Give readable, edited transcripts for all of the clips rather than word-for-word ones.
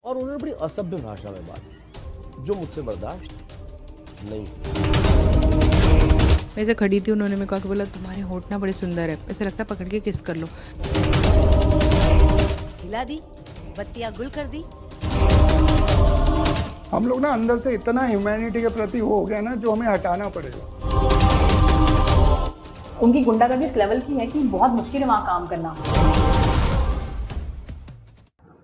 और उन्होंने बड़ी असभ्य भाषा में बात की जो मुझसे बर्दाश्त नहीं। मैं ऐसे खड़ी थी, उन्होंने मेरे को आके बोला तुम्हारे होंठ ना बड़े सुंदर है, ऐसे लगता है पकड़ के किस कर लो। हिला दी, बत्तियां गुल कर दी। हम लोग ना अंदर से इतना ह्यूमैनिटी के प्रति वो हो गया ना, जो हमें हटाना पड़ेगा। उनकी गुंडागर्दी इस लेवल की है कि बहुत मुश्किल है वहाँ काम करना।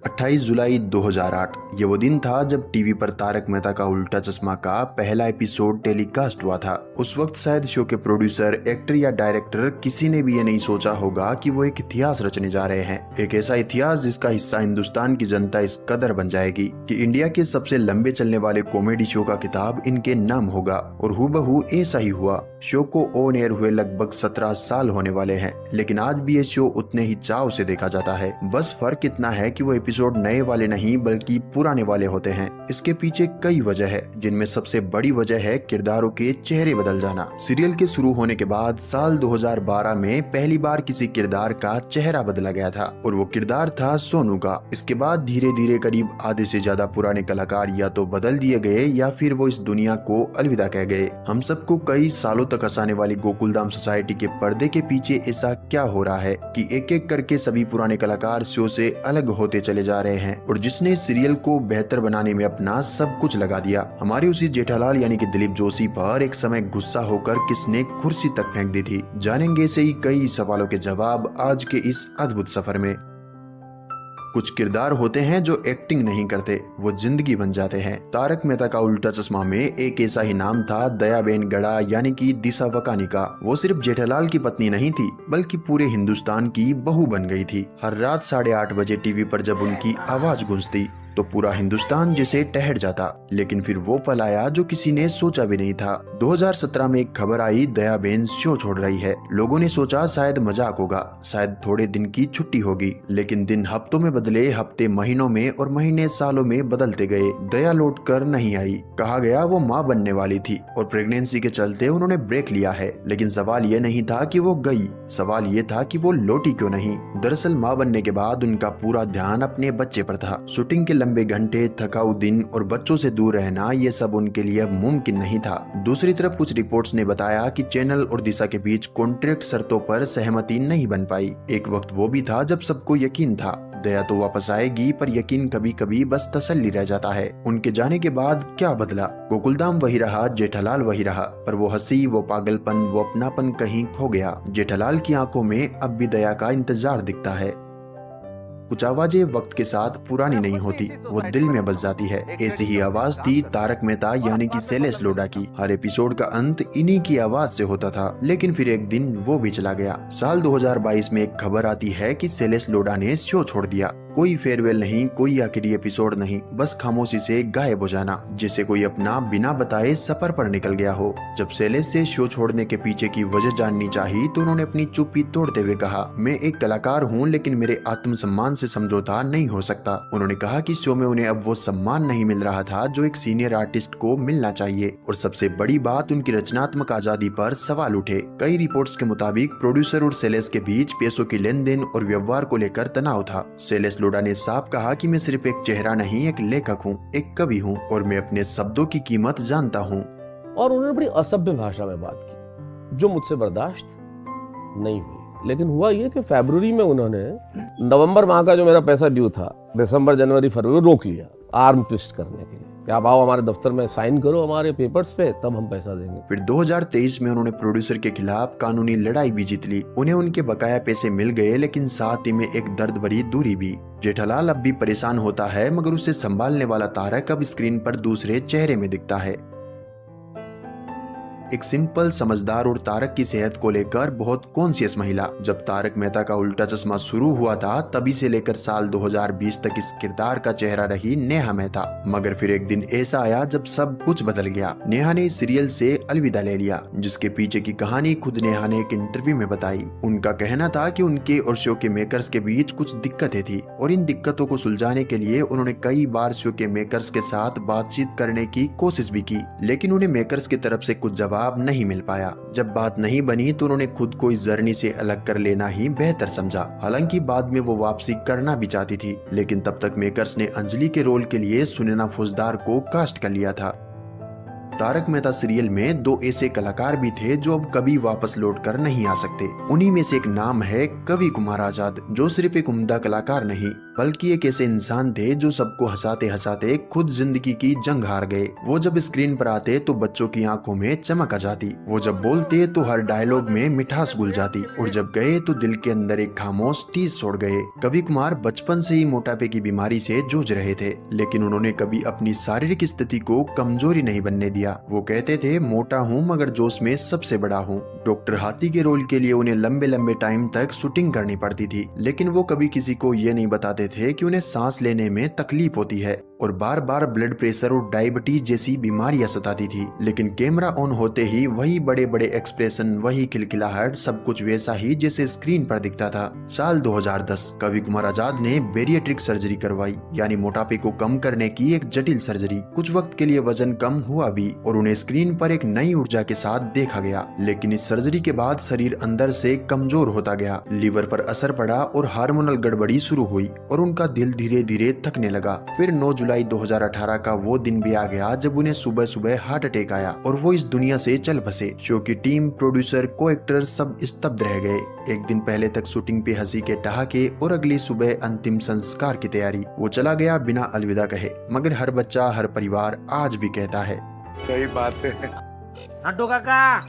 28 जुलाई 2008 ये वो दिन था जब टीवी पर तारक मेहता का उल्टा चश्मा का पहला एपिसोड टेलीकास्ट हुआ था। उस वक्त शायद शो के प्रोड्यूसर, एक्टर या डायरेक्टर किसी ने भी ये नहीं सोचा होगा कि वो एक इतिहास रचने जा रहे हैं। एक ऐसा इतिहास जिसका हिस्सा हिंदुस्तान की जनता इस कदर बन जाएगी कि इंडिया के सबसे लंबे चलने वाले कॉमेडी शो का खिताब इनके नाम होगा। और हूबहू ऐसा ही हुआ। शो को ऑन एयर हुए लगभग 17 साल होने वाले हैं, लेकिन आज भी ये शो उतने ही चाव से देखा जाता है। बस फर्क इतना है कि वो एपिसोड नए वाले नहीं बल्कि पुराने वाले होते हैं। इसके पीछे कई वजह है, जिनमें सबसे बड़ी वजह है किरदारों के चेहरे बदल जाना। सीरियल के शुरू होने के बाद साल 2012 में पहली बार किसी किरदार का चेहरा बदला गया था और वो किरदार था सोनू का। इसके बाद धीरे धीरे करीब आधे से ज्यादा पुराने कलाकार या तो बदल दिए गए या फिर वो इस दुनिया को अलविदा कह गए। हम सबको कई सालों तक हंसाने वाली गोकुलधाम सोसाइटी के पर्दे के पीछे ऐसा क्या हो रहा है कि एक एक करके सभी पुराने कलाकार शो से अलग होते चले जा रहे हैं और जिसने सीरियल को बेहतर बनाने में अपना सब कुछ लगा दिया। हमारे उसी जेठालाल यानी कि दिलीप जोशी पर एक समय गुस्सा होकर किसने कुर्सी तक फेंक दी थी। जानेंगे से ही कई सवालों के जवाब आज के इस अद्भुत सफर में। कुछ किरदार होते हैं जो एक्टिंग नहीं करते, वो जिंदगी बन जाते हैं। तारक मेहता का उल्टा चश्मा में एक ऐसा ही नाम था, दयाबेन गड़ा यानी कि दिशा वकानी का। वो सिर्फ जेठालाल की पत्नी नहीं थी बल्कि पूरे हिंदुस्तान की बहू बन गई थी। हर रात 8:30 बजे टीवी पर जब उनकी आवाज गूंजती तो पूरा हिंदुस्तान जिसे ठहर जाता। लेकिन फिर वो पल आया जो किसी ने सोचा भी नहीं था। 2017 में एक खबर आई, दयाबेन शो छोड़ रही है। लोगों ने सोचा शायद मजाक होगा, शायद थोड़े दिन की छुट्टी होगी, लेकिन दिन हफ्तों में बदले, हफ्ते महीनों में और महीने सालों में बदलते गए। दया लौट कर नहीं आई। कहा गया वो माँ बनने वाली थी और प्रेगनेंसी के चलते उन्होंने ब्रेक लिया है। लेकिन सवाल ये नहीं था कि वो गई, सवाल ये था कि वो लौटी क्यों नहीं। दरअसल माँ बनने के बाद उनका पूरा ध्यान अपने बच्चे पर था। शूटिंग के लंबे घंटे, थकाऊ दिन और बच्चों से दूर रहना, ये सब उनके लिए अब मुमकिन नहीं था। दूसरी तरफ कुछ रिपोर्ट्स ने बताया कि चैनल और दिशा के बीच कॉन्ट्रैक्ट शर्तों पर सहमति नहीं बन पाई। एक वक्त वो भी था जब सबको यकीन था दया तो वापस आएगी, पर यकीन कभी कभी बस तसल्ली रह जाता है। उनके जाने के बाद क्या बदला? गोकुलधाम वही रहा, जेठालाल वही रहा, पर वो हंसी, वो पागलपन, वो अपनापन कहीं खो गया। जेठालाल की आंखों में अब भी दया का इंतजार दिखता है। कुछ आवाजें वक्त के साथ पुरानी नहीं होती, वो दिल में बस जाती है। ऐसी ही आवाज थी तारक मेहता यानी कि शैलेश लोढ़ा की। हर एपिसोड का अंत इन्हीं की आवाज से होता था। लेकिन फिर एक दिन वो भी चला गया। साल 2022 में एक खबर आती है कि शैलेश लोढ़ा ने शो छोड़ दिया। कोई फेयरवेल नहीं, कोई आखिरी एपिसोड नहीं, बस खामोशी से गायब हो जाना, जैसे कोई अपना बिना बताए सफर पर निकल गया हो। जब शैलेश से शो छोड़ने के पीछे की वजह जाननी चाहिए तो उन्होंने अपनी चुप्पी तोड़ते हुए कहा, मैं एक कलाकार हूँ लेकिन मेरे आत्मसम्मान से समझौता नहीं हो सकता। उन्होंने कहा कि शो में उन्हें अब वो सम्मान नहीं मिल रहा था जो एक सीनियर आर्टिस्ट को मिलना चाहिए। और सबसे बड़ी बात, उनकी रचनात्मक आजादी पर सवाल उठे। कई रिपोर्ट्स के मुताबिक प्रोड्यूसर और शैलेश के बीच पैसों की लेन देन और व्यवहार को लेकर तनाव था। शैलेश लोढ़ा ने साफ कहा कि मैं सिर्फ एक चेहरा नहीं, एक लेखक हूँ, एक कवि हूँ और मैं अपने शब्दों की कीमत जानता हूँ। और उन्होंने बड़ी असभ्य भाषा में बात की जो मुझसे बर्दाश्त नहीं हुई। लेकिन हुआ ये कि फरवरी में उन्होंने नवंबर माह का जो मेरा पैसा ड्यू था, दिसंबर, जनवरी, फरवरी रोक लिया आर्म ट्विस्ट करने के लिए कि आप आओ हमारे दफ्तर में साइन करो हमारे पेपर्स पे, तब हम पैसा देंगे। फिर 2023 में उन्होंने प्रोड्यूसर के खिलाफ कानूनी लड़ाई भी जीत ली। उन्हें उनके बकाया पैसे मिल गए, लेकिन साथ ही में एक दर्द भरी दूरी भी। जेठालाल अब भी परेशान होता है, मगर उसे संभालने वाला तारक अब स्क्रीन पर दूसरे चेहरे में दिखता है। एक सिंपल, समझदार और तारक की सेहत को लेकर बहुत कॉन्शियस महिला। जब तारक मेहता का उल्टा चश्मा शुरू हुआ था तभी से लेकर साल 2020 तक इस किरदार का चेहरा रही नेहा मेहता। मगर फिर एक दिन ऐसा आया जब सब कुछ बदल गया। नेहा ने इस सीरियल से अलविदा ले लिया, जिसके पीछे की कहानी खुद नेहा ने एक इंटरव्यू में बताई। उनका कहना था कि उनके और शो के मेकर्स के बीच कुछ दिक्कतें थी और इन दिक्कतों को सुलझाने के लिए उन्होंने कई बार शो के मेकर्स के साथ बातचीत करने की कोशिश भी की, लेकिन उन्हें मेकर्स की तरफ से कुछ जवाब जवाब नहीं मिल पाया। जब बात नहीं बनी तो उन्होंने खुद को इस जर्नी से अलग कर लेना ही बेहतर समझा। हालांकि बाद में वो वापसी करना भी चाहती थी, लेकिन तब तक मेकर्स ने अंजलि के रोल के लिए सुनैना फौजदार को कास्ट कर लिया था। तारक मेहता सीरियल में दो ऐसे कलाकार भी थे जो अब कभी वापस लौट कर नहीं आ सकते। उन्हीं में से एक नाम है कवि कुमार आजाद, जो सिर्फ एक उम्दा कलाकार नहीं बल्कि एक ऐसे इंसान थे जो सबको हंसाते हंसाते खुद जिंदगी की जंग हार गए। वो जब स्क्रीन पर आते तो बच्चों की आंखों में चमक आ जाती, वो जब बोलते तो हर डायलॉग में मिठास घुल जाती, और जब गए तो दिल के अंदर एक खामोश टीस छोड़ गए। कवि कुमार बचपन से ही मोटापे की बीमारी से जूझ रहे थे, लेकिन उन्होंने कभी अपनी शारीरिक स्थिति को कमजोरी नहीं बनने दिया। वो कहते थे, मोटा हूँ मगर जोश में सबसे बड़ा हूँ। डॉक्टर हाथी के रोल के लिए उन्हें लंबे लंबे टाइम तक शूटिंग करनी पड़ती थी, लेकिन वो कभी किसी को ये नहीं बताते थे कि उन्हें सांस लेने में तकलीफ होती है और बार बार ब्लड प्रेशर और डायबिटीज जैसी बीमारियां सताती थी। लेकिन कैमरा ऑन होते ही वही बड़े बड़े एक्सप्रेशन, वही खिलखिलाहट, सब कुछ वैसा ही जैसे स्क्रीन पर दिखता था। साल 2010 कवि कुमार आजाद ने बेरिएट्रिक सर्जरी करवाई, यानी मोटापे को कम करने की एक जटिल सर्जरी। कुछ वक्त के लिए वजन कम हुआ भी और उन्हें स्क्रीन पर एक नई ऊर्जा के साथ देखा गया, लेकिन इस सर्जरी के बाद शरीर अंदर से कमजोर होता गया। लीवर पर असर पड़ा और हार्मोनल गड़बड़ी शुरू हुई और उनका दिल धीरे धीरे थकने लगा। फिर 9 जुलाई 2018 का वो दिन भी आ गया जब उन्हें सुबह सुबह हार्ट अटैक आया और वो इस दुनिया से चल बसे। शो की टीम, प्रोड्यूसर, को एक्टर सब स्तब्ध रह गए। एक दिन पहले तक शूटिंग पे हंसी के ठहाके और अगली सुबह अंतिम संस्कार की तैयारी। वो चला गया बिना अलविदा कहे, मगर हर बच्चा, हर परिवार आज भी कहता है, सही बात है। नट्टू काका,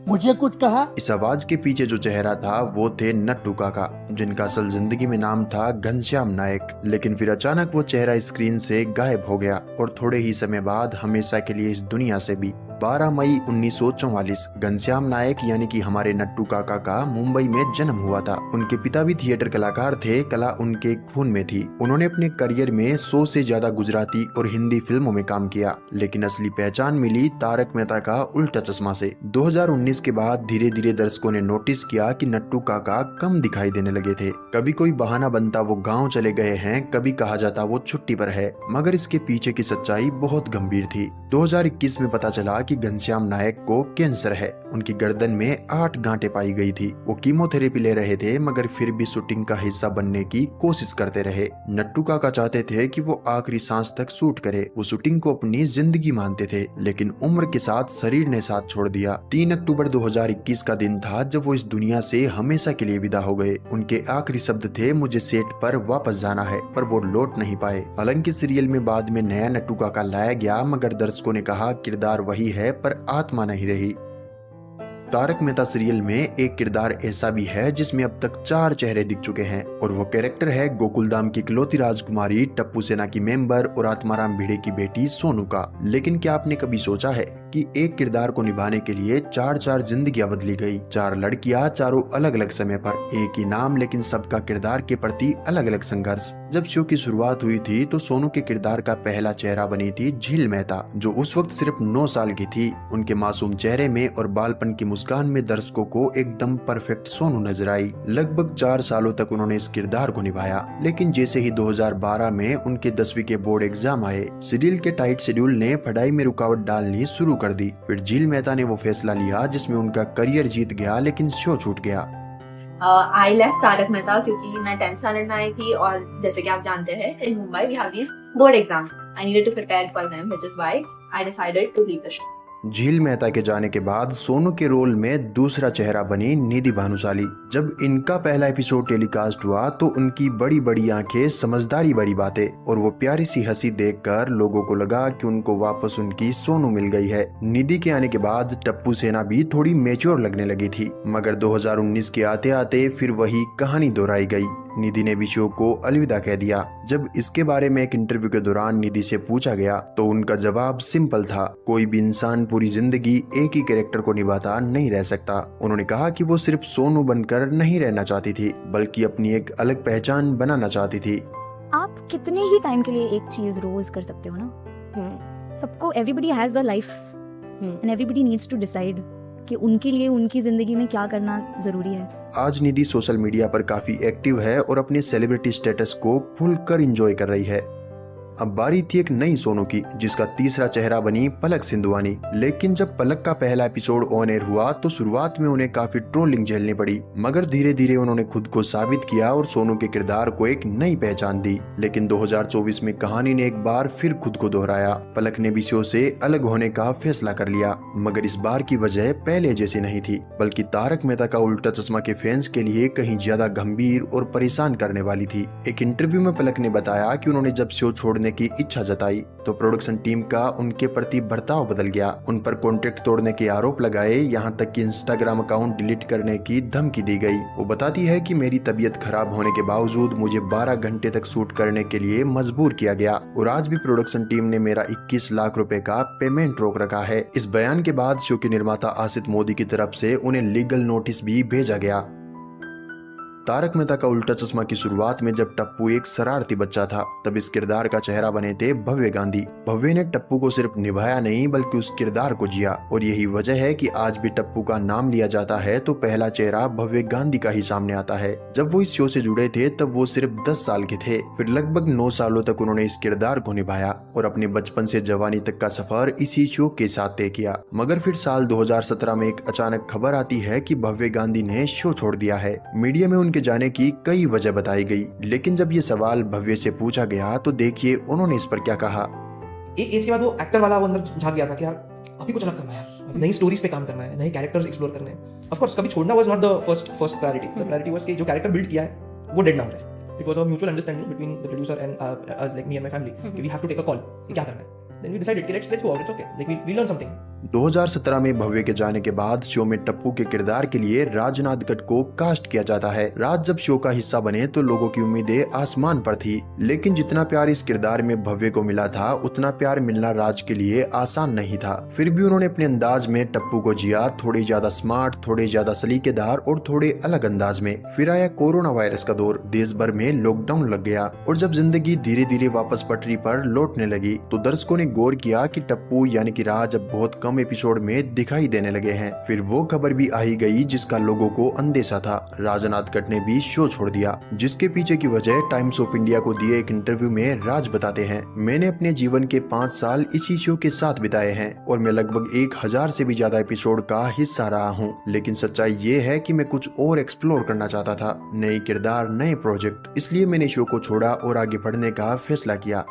मुझे कुछ कहा। इस आवाज के पीछे जो चेहरा था वो थे नट्टू काका, जिनका असल जिंदगी में नाम था घनश्याम नायक। लेकिन फिर अचानक वो चेहरा स्क्रीन से गायब हो गया और थोड़े ही समय बाद हमेशा के लिए इस दुनिया से भी। 12 मई 1944 घनश्याम नायक यानी कि हमारे नट्टू काका का मुंबई में जन्म हुआ था। उनके पिता भी थिएटर कलाकार थे, कला उनके खून में थी। उन्होंने अपने करियर में 100 से ज्यादा गुजराती और हिंदी फिल्मों में काम किया, लेकिन असली पहचान मिली तारक मेहता का उल्टा चश्मा से। 2019 के बाद धीरे धीरे दर्शकों ने नोटिस किया कि नट्टू काका कम दिखाई देने लगे थे। कभी कोई बहाना बनता वो गाँव चले गए हैं, कभी कहा जाता वो छुट्टी पर है, मगर इसके पीछे की सच्चाई बहुत गंभीर थी। 2021 में पता चला कि घनश्याम नायक को कैंसर है। उनकी गर्दन में 8 गांठें पाई गई थी। वो कीमोथेरेपी ले रहे थे, मगर फिर भी शूटिंग का हिस्सा बनने की कोशिश करते रहे। नट्टू काका चाहते थे कि वो आखिरी सांस तक शूट करे। वो शूटिंग को अपनी जिंदगी मानते थे, लेकिन उम्र के साथ शरीर ने साथ छोड़ दिया। 3 अक्टूबर 2021 का दिन था जब वो इस दुनिया से हमेशा के लिए विदा हो गए। उनके आखिरी शब्द थे, मुझे सेट पर वापस जाना है, पर वो लौट नहीं पाए। हालांकि सीरियल में बाद में नया नट्टू काका लाया गया, मगर दर्शकों ने कहा किरदार वही है पर आत्मा नहीं रही। तारक मेहता सीरियल में एक किरदार ऐसा भी है जिसमें अब तक 4 चेहरे दिख चुके हैं, और वो कैरेक्टर है गोकुलधाम की इकलौती राजकुमारी, टप्पू सेना की मेंबर और आत्माराम भिड़े की बेटी सोनू का। लेकिन क्या आपने कभी सोचा है कि एक किरदार को निभाने के लिए 4 जिंदगियां बदली गई। 4 लड़कियां, चारों अलग अलग समय पर, एक ही नाम, लेकिन सबका किरदार के प्रति अलग अलग संघर्ष। जब शो की शुरुआत हुई थी तो सोनू के किरदार का पहला चेहरा बनी थी झील मेहता, जो उस वक्त सिर्फ 9 साल की थी। उनके मासूम चेहरे में और बालपन की मुस्कान में दर्शकों को एकदम परफेक्ट सोनू नजर आई। लगभग 4 सालों तक उन्होंने इस किरदार को निभाया, लेकिन जैसे ही 2012 में उनके 10वीं के बोर्ड एग्जाम आए, सीरियल के टाइट शेड्यूल ने पढ़ाई में रुकावट डालनी शुरू कर दी। फिर झील मेहता ने वो फैसला लिया जिसमें उनका करियर जीत गया, लेकिन शो छूट गया। आई लेफ्ट तारक मेहता क्योंकि मैं 10th स्टैंडर्ड में आई थी, और जैसे कि आप जानते हैं in Mumbai we have these board exam. I needed to prepare for them, which is why I decided to leave the show. Jheel Mehta के जाने के बाद सोनू के रोल में दूसरा चेहरा बनी निधि भानुशाली। जब इनका पहला एपिसोड टेलीकास्ट हुआ तो उनकी बड़ी बड़ी आंखें, समझदारी भरी बातें और वो प्यारी सी हंसी देखकर लोगों को लगा कि उनको वापस उनकी सोनू मिल गई है। निधि के आने के बाद टप्पू सेना भी थोड़ी मैच्योर लगने लगी थी, मगर 2019 के आते आते फिर वही कहानी दोहराई गई। निधि ने भी शो को अलविदा कह दिया। जब इसके बारे में एक इंटरव्यू के दौरान निधि से पूछा गया तो उनका जवाब सिंपल था, कोई भी इंसान पूरी जिंदगी एक ही कैरेक्टर को निभाता नहीं रह सकता। उन्होंने कहा कि वो सिर्फ सोनू बनकर नहीं रहना चाहती थी, बल्कि अपनी एक अलग पहचान बनाना चाहती थी। आप कितने ही टाइम के लिए एक चीज रोज कर सकते हो ना। सबको, everybody has a life and everybody needs to decide कि उनके लिए उनकी जिंदगी में क्या करना जरूरी है। आज निधि सोशल मीडिया पर काफी एक्टिव है और अपने सेलिब्रिटी स्टेटस को खुलकर एंजॉय कर रही है। अब बारी थी एक नई सोनू की, जिसका तीसरा चेहरा बनी पलक सिंधुआनी। लेकिन जब पलक का पहला एपिसोड ऑन एयर हुआ तो शुरुआत में उन्हें काफी ट्रोलिंग झेलनी पड़ी, मगर धीरे धीरे उन्होंने खुद को साबित किया और सोनू के किरदार को एक नई पहचान दी। लेकिन 2024 में कहानी ने एक बार फिर खुद को दोहराया। पलक ने भी शो से अलग होने का फैसला कर लिया, मगर इस बार की वजह पहले जैसी नहीं थी, बल्कि तारक मेहता का उल्टा चश्मा के फैंस के लिए कहीं ज्यादा गंभीर और परेशान करने वाली थी। एक इंटरव्यू में पलक ने बताया कि उन्होंने जब शो छोड़ने की इच्छा जताई तो प्रोडक्शन टीम का उनके प्रति बर्ताव बदल गया। उन पर कॉन्ट्रैक्ट तोड़ने के आरोप लगाए, यहाँ तक कि इंस्टाग्राम अकाउंट डिलीट करने की धमकी दी गई। वो बताती है कि मेरी तबीयत खराब होने के बावजूद मुझे 12 घंटे तक शूट करने के लिए मजबूर किया गया और आज भी प्रोडक्शन टीम ने मेरा 21 लाख रुपए का पेमेंट रोक रखा है। इस बयान के बाद शो के निर्माता आसित मोदी की तरफ से उन्हें लीगल नोटिस भी भेजा गया। तारक मेहता का उल्टा चश्मा की शुरुआत में जब टप्पू एक शरारती बच्चा था, तब इस किरदार का चेहरा बने थे भव्य गांधी। भव्य ने टप्पू को सिर्फ निभाया नहीं बल्कि उस किरदार को जिया, और यही वजह है कि आज भी टप्पू का नाम लिया जाता है तो पहला चेहरा भव्य गांधी का ही सामने आता है। जब वो इस शो से जुड़े थे तब वो सिर्फ 10 साल के थे, फिर लगभग 9 सालों तक उन्होंने इस किरदार को निभाया और अपने बचपन से जवानी तक का सफर इसी शो के साथ तय किया। मगर फिर साल 2017 में एक अचानक खबर आती है कि भव्य गांधी ने शो छोड़ दिया है। मीडिया में उनके जाने की कई वजह बताई गई, लेकिन जब ये सवाल भव्य से पूछा गया तो देखिए उन्होंने इस पर क्या कहा। एक एज के बाद वो एक्टर वाला वो अंदर झांक गया था कि यार अभी कुछ अलग करना है, यार नई स्टोरीज पे काम करना है, नए कैरेक्टर्स एक्सप्लोर करने हैं। ऑफ कोर्स कभी छोड़ना was not the first priority. The priority was कि जो कैरेक्टर बिल्ड किया है वो डेड ना हो जाए। It was a mutual understanding between the producer and us, like me and my family, कि we have to take a call कि क्या करना है। Then we decided कि let's go out, it's okay, like we learn something. 2017 में भव्य के जाने के बाद शो में टप्पू के किरदार के लिए राज नादगढ़ को कास्ट किया जाता है। राज जब शो का हिस्सा बने तो लोगों की उम्मीदें आसमान पर थी, लेकिन जितना प्यार इस किरदार में भव्य को मिला था उतना प्यार मिलना राज के लिए आसान नहीं था। फिर भी उन्होंने अपने अंदाज में टप्पू को जिया, थोड़े ज्यादा स्मार्ट, थोड़े ज्यादा सलीकेदार और थोड़े अलग अंदाज में। फिर आया कोरोना वायरस का दौर, देश भर में लॉकडाउन लग गया और जब जिंदगी धीरे धीरे वापस पटरी पर लौटने लगी तो दर्शकों ने गौर किया कि टप्पू यानी कि राज अब बहुत कम एपिसोड में दिखाई देने लगे हैं। फिर वो खबर भी आई गई जिसका लोगों को अंदेशा था, राज नादगढ़ ने भी शो छोड़ दिया, जिसके पीछे की वजह टाइम्स ऑफ इंडिया को दिए एक इंटरव्यू में राज बताते हैं, मैंने अपने जीवन के 5 साल इसी शो के साथ बिताए हैं और मैं लगभग 1000 से भी ज्यादा एपिसोड का हिस्सा रहा हूँ, लेकिन सच्चाई ये है कि मैं कुछ और एक्सप्लोर करना चाहता था, नए किरदार, नए प्रोजेक्ट, इसलिए मैंने शो को छोड़ा और आगे बढ़ने का फैसला किया।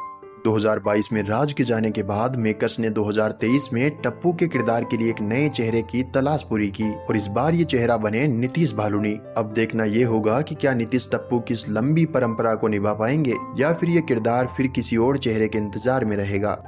2022 में राज के जाने के बाद मेकर्स ने 2023 में टप्पू के किरदार के लिए एक नए चेहरे की तलाश पूरी की और इस बार ये चेहरा बने नीतीश भालुनी। अब देखना ये होगा कि क्या नीतीश टप्पू की इस लंबी परंपरा को निभा पाएंगे या फिर ये किरदार फिर किसी और चेहरे के इंतजार में रहेगा।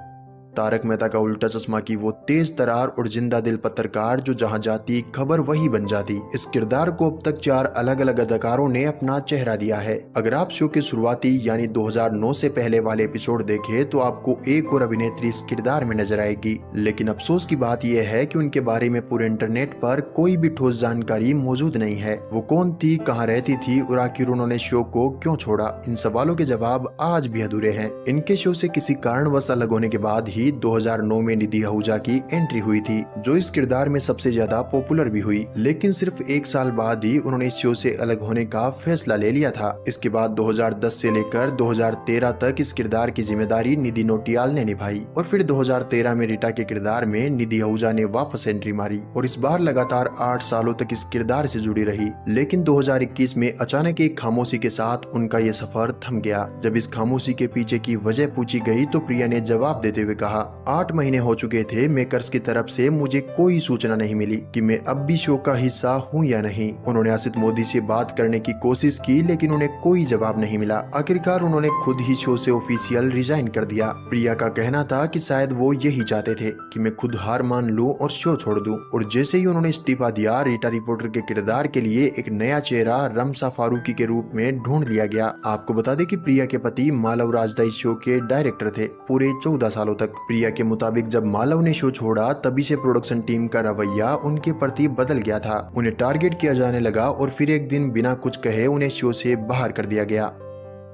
तारक मेहता का उल्टा चश्मा की वो तेज तरार और जिंदा दिल पत्रकार जो जहां जाती खबर वही बन जाती, इस किरदार को अब तक 4 अलग अलग अदाकारों ने अपना चेहरा दिया है। अगर आप शो के शुरुआती यानी 2009 से पहले वाले एपिसोड देखें तो आपको एक और अभिनेत्री इस किरदार में नजर आएगी, लेकिन अफसोस की बात यह है कि उनके बारे में पूरे इंटरनेट पर कोई भी ठोस जानकारी मौजूद नहीं है। वो कौन थी, कहाँ रहती थी और आखिर उन्होंने शो को क्यों छोड़ा, इन सवालों के जवाब आज भी अधूरे हैं। इनके शो से किसी कारणवश अलग होने के बाद ही 2009 में निधि आहूजा की एंट्री हुई थी, जो इस किरदार में सबसे ज्यादा पॉपुलर भी हुई, लेकिन सिर्फ 1 साल बाद ही उन्होंने इस शो से अलग होने का फैसला ले लिया था। इसके बाद 2010 से लेकर 2013 तक इस किरदार की जिम्मेदारी निधि नोटियाल ने निभाई और फिर 2013 में रीटा के किरदार में निधि आहूजा ने वापस एंट्री मारी और इस बार लगातार 8 सालों तक इस किरदार से जुड़ी रही। लेकिन 2021 में अचानक एक खामोशी के साथ उनका ये सफर थम गया। जब इस खामोशी के पीछे की वजह पूछी गई तो प्रिया ने जवाब देते हुए कहा, 8 महीने हो चुके थे, मेकर्स की तरफ से मुझे कोई सूचना नहीं मिली कि मैं अब भी शो का हिस्सा हूँ या नहीं। उन्होंने आसित मोदी से बात करने की कोशिश की लेकिन उन्हें कोई जवाब नहीं मिला। आखिरकार उन्होंने खुद ही शो से ऑफिशियल रिजाइन कर दिया। प्रिया का कहना था कि शायद वो यही चाहते थे कि मैं खुद हार मान लूं और शो छोड़ दूं, और जैसे ही उन्होंने इस्तीफा दिया रीटा रिपोर्टर के किरदार के लिए एक नया चेहरा रमसा फारूकी के रूप में ढूंढ लिया गया। आपको बता दें कि प्रिया के पति मालव राजदा इस शो के डायरेक्टर थे पूरे 14 सालों तक। प्रिया के मुताबिक जब मालव ने शो छोड़ा तभी से प्रोडक्शन टीम का रवैया उनके प्रति बदल गया था। उन्हें टारगेट किया जाने लगा और फिर एक दिन बिना कुछ कहे उन्हें शो से बाहर कर दिया गया।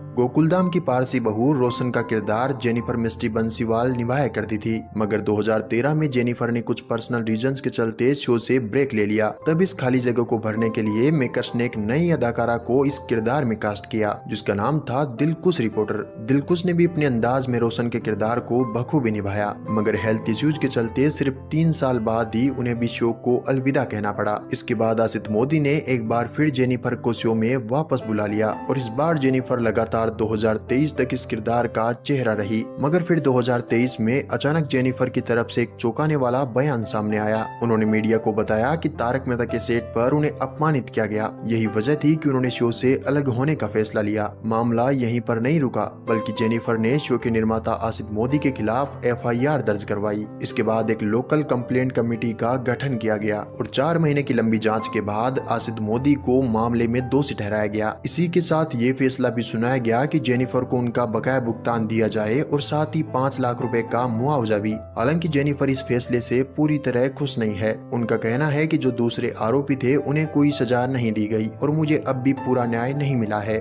गोकुलधाम की पारसी बहू रोशन का किरदार जेनिफर मिस्टी बंसीवाल निभाया करती थी, मगर 2013 में जेनिफर ने कुछ पर्सनल रीजंस के चलते शो से ब्रेक ले लिया। तब इस खाली जगह को भरने के लिए मेकर्स ने एक नई अदाकारा को इस किरदार में कास्ट किया, जिसका नाम था दिलकुश रिपोर्टर। दिलकुश ने भी अपने अंदाज में रोशन के किरदार को बखूबी निभाया, मगर हेल्थ इश्यूज के चलते सिर्फ 3 साल बाद ही उन्हें भी शो को अलविदा कहना पड़ा। इसके बाद आसित मोदी ने एक बार फिर जेनिफर को शो में वापस बुला लिया और इस बार जेनिफर लगातार 2023 तक इस किरदार का चेहरा रही। मगर फिर 2023 में अचानक जेनिफर की तरफ से एक चौंकाने वाला बयान सामने आया। उन्होंने मीडिया को बताया कि तारक मेहता के सेट पर उन्हें अपमानित किया गया। यही वजह थी कि उन्होंने शो से अलग होने का फैसला लिया। मामला यहीं पर नहीं रुका, बल्कि जेनिफर ने शो के निर्माता आसित मोदी के खिलाफ FIR दर्ज करवाई। इसके बाद एक लोकल कंप्लेंट कमेटी का गठन किया गया और 4 महीने की लंबी जांच के बाद आसित मोदी को मामले में दोषी ठहराया गया। इसी के साथ ये फैसला भी सुनाया गया कि जेनिफर को उनका बकाया भुगतान दिया जाए और साथ ही 5 लाख रुपए का मुआवजा भी। हालांकि जेनिफर इस फैसले से पूरी तरह खुश नहीं है। उनका कहना है कि जो दूसरे आरोपी थे उन्हें कोई सजा नहीं दी गई और मुझे अब भी पूरा न्याय नहीं मिला है।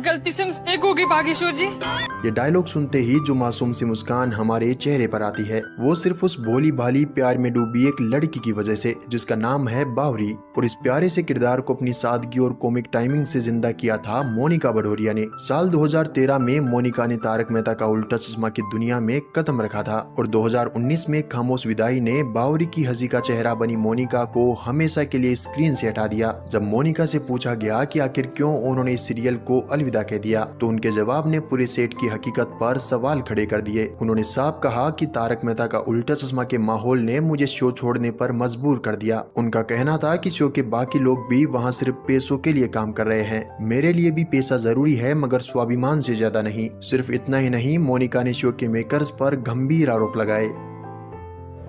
गलती से मिस्टेक हो गई बागेश्वर जी। ये डायलॉग सुनते ही जो मासूम सी मुस्कान हमारे चेहरे पर आती है, वो सिर्फ उस भोली भाली प्यार में डूबी एक लड़की की वजह से, जिसका नाम है बावरी। और इस प्यारे से किरदार को अपनी सादगी और कॉमिक टाइमिंग से जिंदा किया था मोनिका भदौरिया ने। साल 2013 में मोनिका ने तारक मेहता का उल्टा चश्मा की दुनिया में कदम रखा था और 2019 में खामोश विदाई ने बावरी की हंसी का चेहरा बनी मोनिका को हमेशा के लिए स्क्रीन से हटा दिया। जब मोनिका से पूछा गया कि आखिर क्यों उन्होंने इस सीरियल को अलविदा कह दिया, तो उनके जवाब ने पूरे सेट की हकीकत पर सवाल खड़े कर दिए। उन्होंने साफ कहा कि तारक मेहता का उल्टा चश्मा के माहौल ने मुझे शो छोड़ने पर मजबूर कर दिया। उनका कहना था कि शो के बाकी लोग भी वहां सिर्फ पैसों के लिए काम कर रहे हैं। मेरे लिए भी पैसा जरूरी है, मगर स्वाभिमान से ज्यादा नहीं। सिर्फ इतना ही नहीं, मोनिका ने शो के मेकर्स पर गंभीर आरोप लगाए।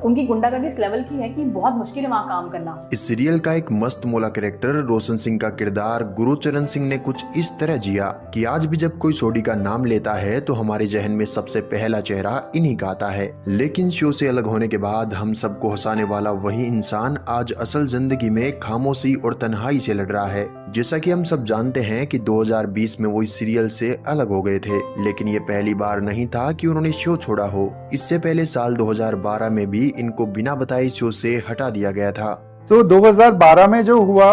उनकी गुंडागर्दी इस लेवल की है कि बहुत मुश्किल है वहाँ काम करना। इस सीरियल का एक मस्त मौला कैरेक्टर रोशन सिंह का किरदार गुरुचरण सिंह ने कुछ इस तरह जिया कि आज भी जब कोई सोडी का नाम लेता है तो हमारे जहन में सबसे पहला चेहरा इन्हीं का आता है। लेकिन शो से अलग होने के बाद हम सबको हंसाने वाला वही इंसान आज असल जिंदगी में खामोशी और तन्हाई से लड़ रहा है। जैसा कि हम सब जानते हैं कि 2020 में वो इस सीरियल से अलग हो गए थे, लेकिन ये पहली बार नहीं था कि उन्होंने शो छोड़ा हो। इससे पहले साल 2012 में भी इनको बिना बताए शो से हटा दिया गया था। तो 2012 में जो हुआ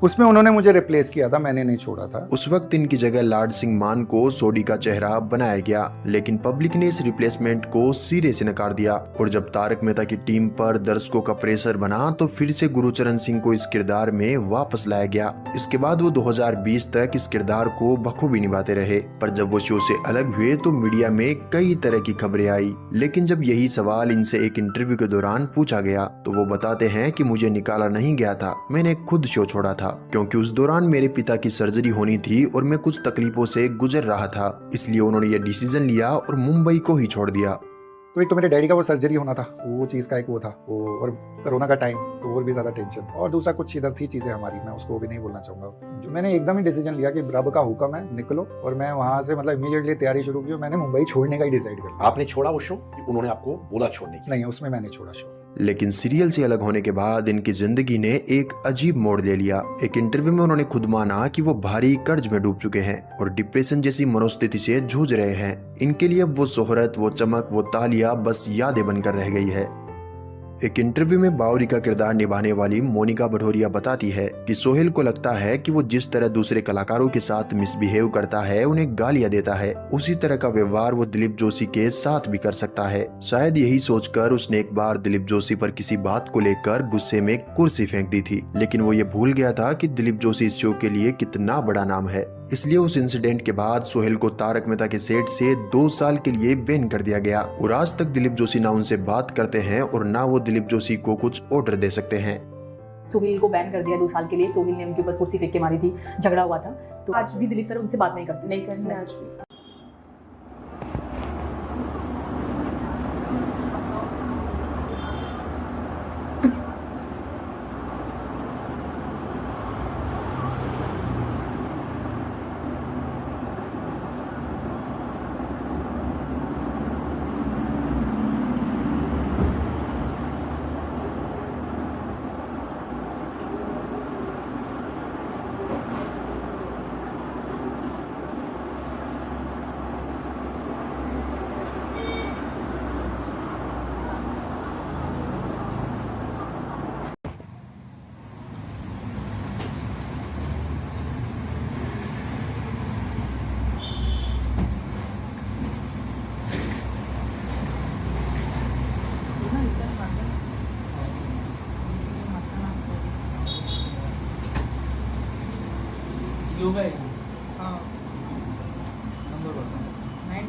उसमें उन्होंने मुझे रिप्लेस किया था, मैंने नहीं छोड़ा था। उस वक्त इनकी जगह लाड सिंह मान को सोडी का चेहरा बनाया गया, लेकिन पब्लिक ने इस रिप्लेसमेंट को सिरे से नकार दिया। और जब तारक मेहता की टीम पर दर्शकों का प्रेशर बना तो फिर से गुरुचरण सिंह को इस किरदार में वापस लाया गया। इसके बाद वो 2020 तक इस किरदार को बखूबी निभाते रहे। पर जब वो शो से अलग हुए तो मीडिया में कई तरह की खबरें आई, लेकिन जब यही सवाल इनसे एक इंटरव्यू के दौरान पूछा गया तो वो बताते हैं कि मुझे निकाला नहीं गया था, मैंने खुद शो छोड़ा था, क्योंकि उस दौरान मेरे पिता की सर्जरी होनी थी और मैं कुछ तकलीफों से गुजर रहा था। इसलिए उन्होंने ये डिसीजन लिया और मुंबई को ही छोड़ दिया। तो एक तो मेरे डैडी का वो सर्जरी होना था, वो चीज़ का एक वो था वो, और कोरोना का टाइम तो और भी ज़्यादा टेंशन, और दूसरा कुछ इधर थी चीज़ें हमारी, मैं उसको भी नहीं बोलना चाहूँगा। जो मैंने एकदम ही डिसीजन लिया कि रब का हुक्म है निकलो, और मैं वहाँ से मतलब इमीडिएटली तैयारी शुरू की और मैंने मुंबई छोड़ने का ही डिसाइड कर। आपने छोड़ा वो शो कि उन्होंने आपको बोला छोड़ने की? नहीं, उसमें मैंने छोड़ा शो। लेकिन सीरियल से अलग होने के बाद इनकी जिंदगी ने एक अजीब मोड़ ले लिया। एक इंटरव्यू में उन्होंने खुद माना कि वो भारी कर्ज में डूब चुके हैं और डिप्रेशन जैसी मनोस्थिति से जूझ रहे हैं। इनके लिए अब वो शोहरत, वो चमक, वो तालियां बस यादें बनकर रह गई है। एक इंटरव्यू में बावरी का किरदार निभाने वाली मोनिका भदौरिया बताती है कि सोहेल को लगता है कि वो जिस तरह दूसरे कलाकारों के साथ मिसबिहेव करता है, उन्हें गालियां देता है, उसी तरह का व्यवहार वो दिलीप जोशी के साथ भी कर सकता है। शायद यही सोचकर उसने एक बार दिलीप जोशी पर किसी बात को लेकर गुस्से में कुर्सी फेंक दी थी, लेकिन वो ये भूल गया था कि दिलीप जोशी इस शो के लिए कितना बड़ा नाम है। इसलिए उस इंसिडेंट के बाद सोहेल को तारक मेहता के सेट से 2 साल के लिए बैन कर दिया गया और आज तक दिलीप जोशी ना उनसे बात करते हैं और ना वो दिलीप जोशी को कुछ ऑर्डर दे सकते हैं। सोहेल को बैन कर दिया 2 साल के लिए। सोहेल ने उनके ऊपर कुर्सी फेंक के मारी थी, झगड़ा हुआ था, तो आज भी दिलीप सर उनसे बात नहीं करते। नहीं करते आज भी।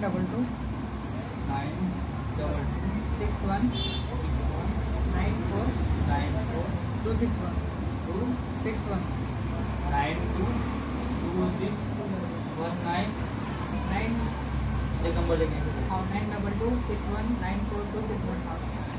922 922 61 94 261 261 9226 19 9 एक नंबर लेंगे हाँ 922 61 94 261